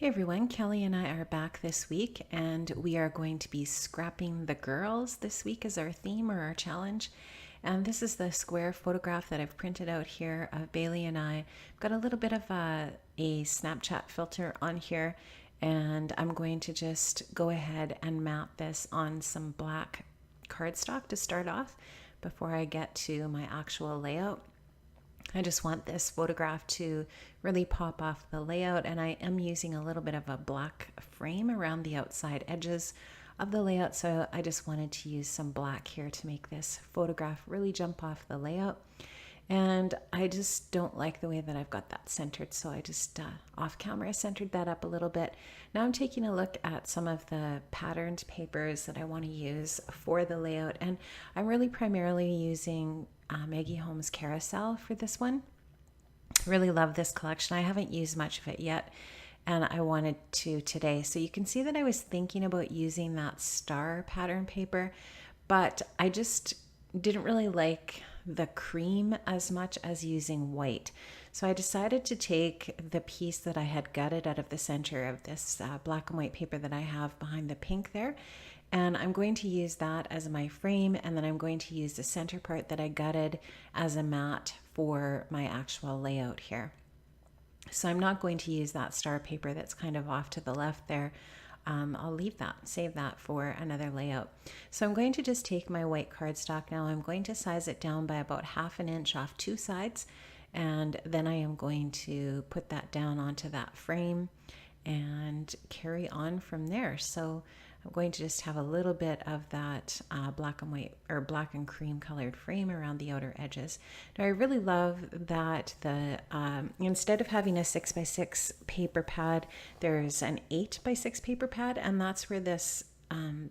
Hey everyone, Kelly and I are back this week, and we are going to be scrapping the girls this week as our theme or our challenge. And this is the square photograph that I've printed out here of Bailey and I. I've got a little bit of a Snapchat filter on here, and I'm going to just go ahead and mount this on some black cardstock to start off before I get to my actual layout. I just want this photograph to really pop off the layout, and I am using a little bit of a black frame around the outside edges of the layout, so I just wanted to use some black here to make this photograph really jump off the layout. And I just don't like the way that I've got that centered, so I just off camera centered that up a little bit. Now I'm taking a look at some of the patterned papers that I want to use for the layout, and I'm really primarily using Maggie Holmes Carousel for this one. Really love this collection. I haven't used much of it yet, and I wanted to today. So you can see that I was thinking about using that star pattern paper, but I just didn't really like the cream as much as using white. So I decided to take the piece that I had gutted out of the center of this black and white paper that I have behind the pink there, and I'm going to use that as my frame, and then I'm going to use the center part that I gutted as a mat for my actual layout here. So I'm not going to use that star paper that's kind of off to the left there. I'll leave that, save that for another layout. So I'm going to just take my white cardstock now. I'm going to size it down by about 1/2 inch off two sides, and then I am going to put that down onto that frame and carry on from there. So I'm going to just have a little bit of that black and white or black and cream colored frame around the outer edges. Now I really love that the instead of having a 6x6 paper pad, there's an 8x6 paper pad, and that's where this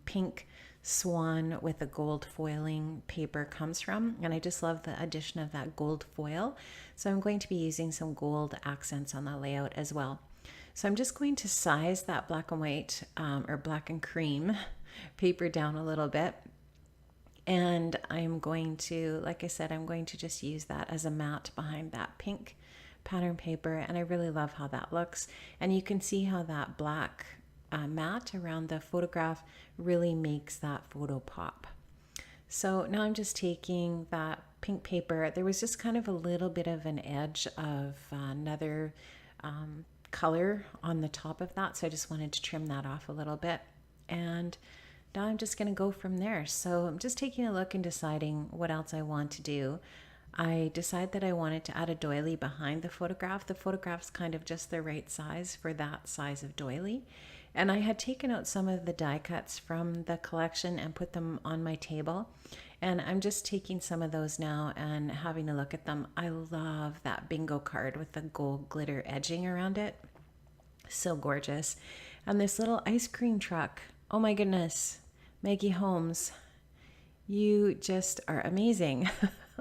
pink swan with a gold foiling paper comes from, and I just love the addition of that gold foil. So I'm going to be using some gold accents on the layout as well. So I'm just going to size that black and white or black and cream paper down a little bit. And I'm going to, like I said, I'm going to just use that as a mat behind that pink pattern paper. And I really love how that looks. And you can see how that black mat around the photograph really makes that photo pop. So now I'm just taking that pink paper. There was just kind of a little bit of an edge of another color on the top of that, so I just wanted to trim that off a little bit, and now I'm just going to go from there. So I'm just taking a look and deciding what else I want to do. I decided that I wanted to add a doily behind the photograph. The photograph's kind of just the right size for that size of doily, and I had taken out some of the die cuts from the collection and put them on my table, and I'm just taking some of those now and having a look at them. I love that bingo card with the gold glitter edging around it. So gorgeous. And this little ice cream truck. Oh my goodness. Maggie Holmes, you just are amazing.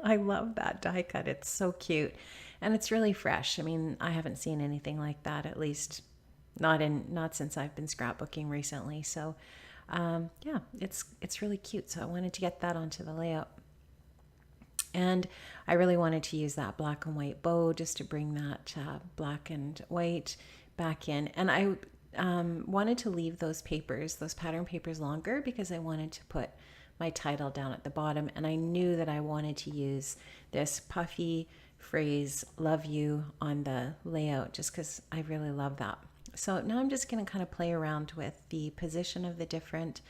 I love that die cut. It's so cute. And it's really fresh. I mean, I haven't seen anything like that, at least not since I've been scrapbooking recently. So yeah, it's really cute. So I wanted to get that onto the layout. And I really wanted to use that black and white bow just to bring that black and white back in. And I wanted to leave those papers, those pattern papers, longer because I wanted to put my title down at the bottom. And I knew that I wanted to use this puffy phrase, "love you," on the layout just because I really love that. So now I'm just going to kind of play around with the position of the different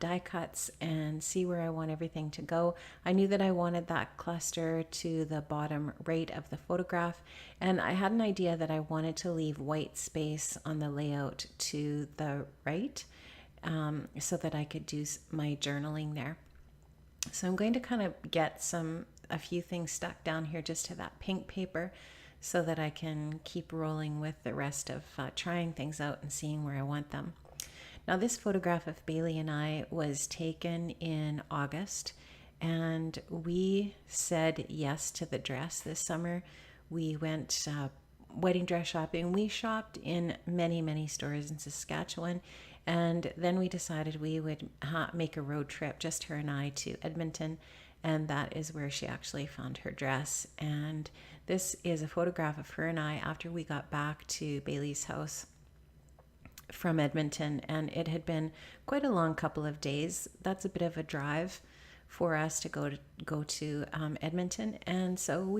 die cuts and see where I want everything to go. I knew that I wanted that cluster to the bottom right of the photograph, and I had an idea that I wanted to leave white space on the layout to the right so that I could do my journaling there. So I'm going to kind of get a few things stuck down here just to that pink paper so that I can keep rolling with the rest of trying things out and seeing where I want them. Now this photograph of Bailey and I was taken in August, and we said yes to the dress this summer. We went wedding dress shopping. We shopped in many, many stores in Saskatchewan, and then we decided we would make a road trip, just her and I, to Edmonton, and that is where she actually found her dress. And this is a photograph of her and I after we got back to Bailey's house. from Edmonton, and it had been quite a long couple of days. That's a bit of a drive for us to go to Edmonton, and so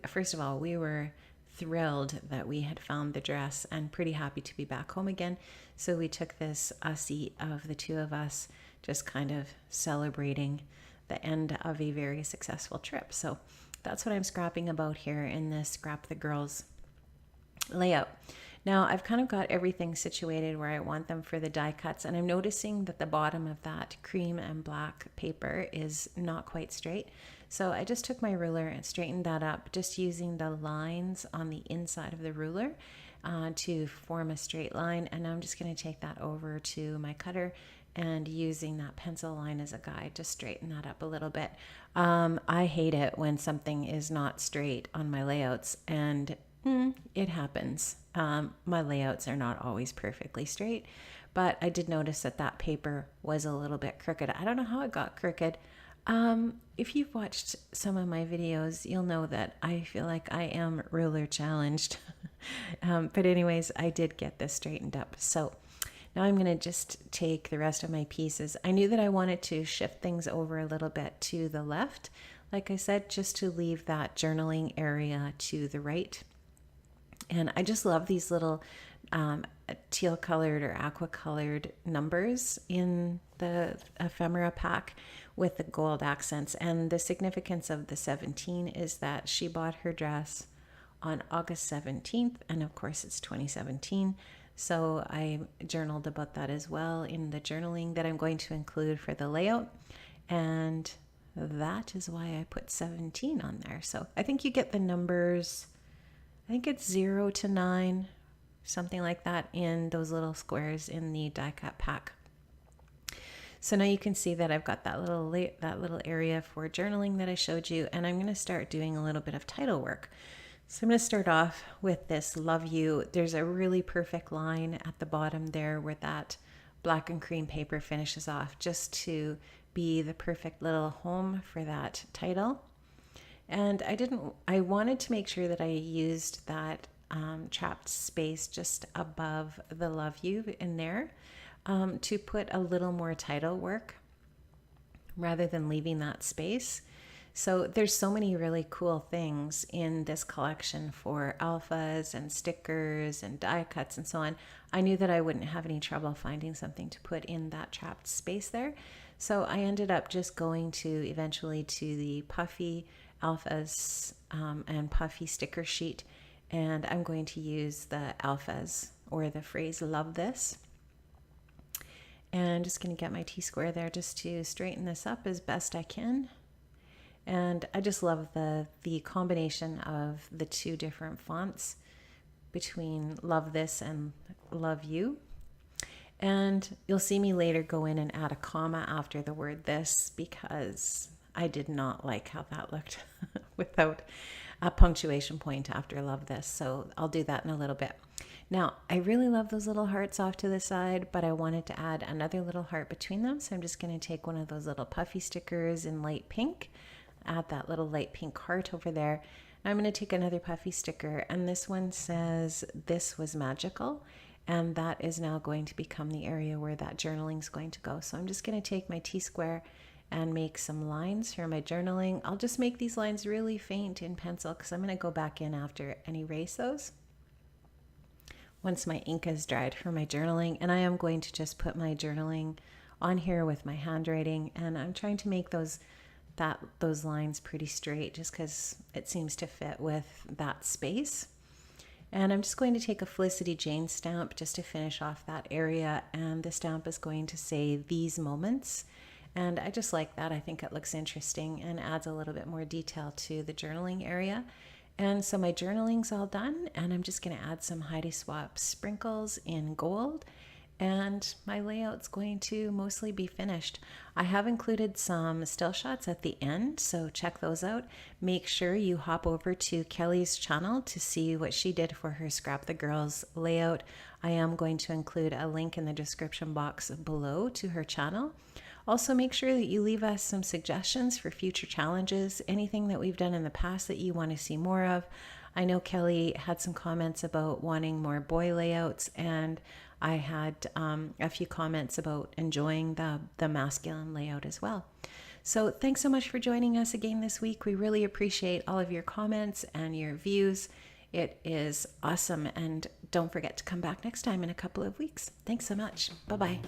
first of all, we were thrilled that we had found the dress and pretty happy to be back home again. So we took this ussy of the two of us, just kind of celebrating the end of a very successful trip. So that's what I'm scrapping about here in this Scrap the Girls layout. Now I've kind of got everything situated where I want them for the die cuts, and I'm noticing that the bottom of that cream and black paper is not quite straight. So I just took my ruler and straightened that up, just using the lines on the inside of the ruler to form a straight line. And now I'm just going to take that over to my cutter and using that pencil line as a guide to straighten that up a little bit. I hate it when something is not straight on my layouts, and it happens. My layouts are not always perfectly straight, but I did notice that that paper was a little bit crooked. I don't know how it got crooked. If you've watched some of my videos, you'll know that I feel like I am ruler challenged. But anyways, I did get this straightened up. So now I'm going to just take the rest of my pieces. I knew that I wanted to shift things over a little bit to the left, like I said, just to leave that journaling area to the right. And I just love these little teal colored or aqua colored numbers in the ephemera pack with the gold accents. And the significance of the 17 is that she bought her dress on August 17th, and of course it's 2017. So I journaled about that as well in the journaling that I'm going to include for the layout, and that is why I put 17 on there. So I think you get the numbers, I think it's 0 to 9, something like that, in those little squares in the die cut pack. So now you can see that I've got that little area for journaling that I showed you, and I'm going to start doing a little bit of title work. So I'm going to start off with this love you. There's a really perfect line at the bottom there where that black and cream paper finishes off, just to be the perfect little home for that title. And I wanted to make sure that I used that trapped space just above the love you in there to put a little more title work rather than leaving that space. So there's so many really cool things in this collection for alphas and stickers and die cuts and so on. I knew that I wouldn't have any trouble finding something to put in that trapped space there. So I ended up just going eventually to the puffy alphas and puffy sticker sheet, and I'm going to use the alphas or the phrase love this. And I'm just going to get my T-square there just to straighten this up as best I can. And I just love the combination of the two different fonts between love this and love you. And you'll see me later go in and add a comma after the word this, because I did not like how that looked without a punctuation point after love this. So I'll do that in a little bit. Now, I really love those little hearts off to the side, but I wanted to add another little heart between them. So I'm just going to take one of those little puffy stickers in light pink, add that little light pink heart over there. And I'm going to take another puffy sticker, and this one says, "This was magical." And that is now going to become the area where that journaling is going to go. So I'm just going to take my T-square and make some lines for my journaling. I'll just make these lines really faint in pencil because I'm going to go back in after and erase those once my ink is dried for my journaling. And I am going to just put my journaling on here with my handwriting, and I'm trying to make those lines pretty straight just because it seems to fit with that space. And I'm just going to take a Felicity Jane stamp just to finish off that area, and the stamp is going to say "These Moments." And I just like that. I think it looks interesting and adds a little bit more detail to the journaling area. And so my journaling's all done, and I'm just going to add some Heidi Swapp sprinkles in gold, and my layout's going to mostly be finished. I have included some still shots at the end, so check those out. Make sure you hop over to Kelly's channel to see what she did for her Scrap the Girls layout. I am going to include a link in the description box below to her channel. Also, make sure that you leave us some suggestions for future challenges, anything that we've done in the past that you want to see more of. I know Kelly had some comments about wanting more boy layouts, and I had a few comments about enjoying the masculine layout as well. So thanks so much for joining us again this week. We really appreciate all of your comments and your views. It is awesome. And don't forget to come back next time in a couple of weeks. Thanks so much. Bye-bye.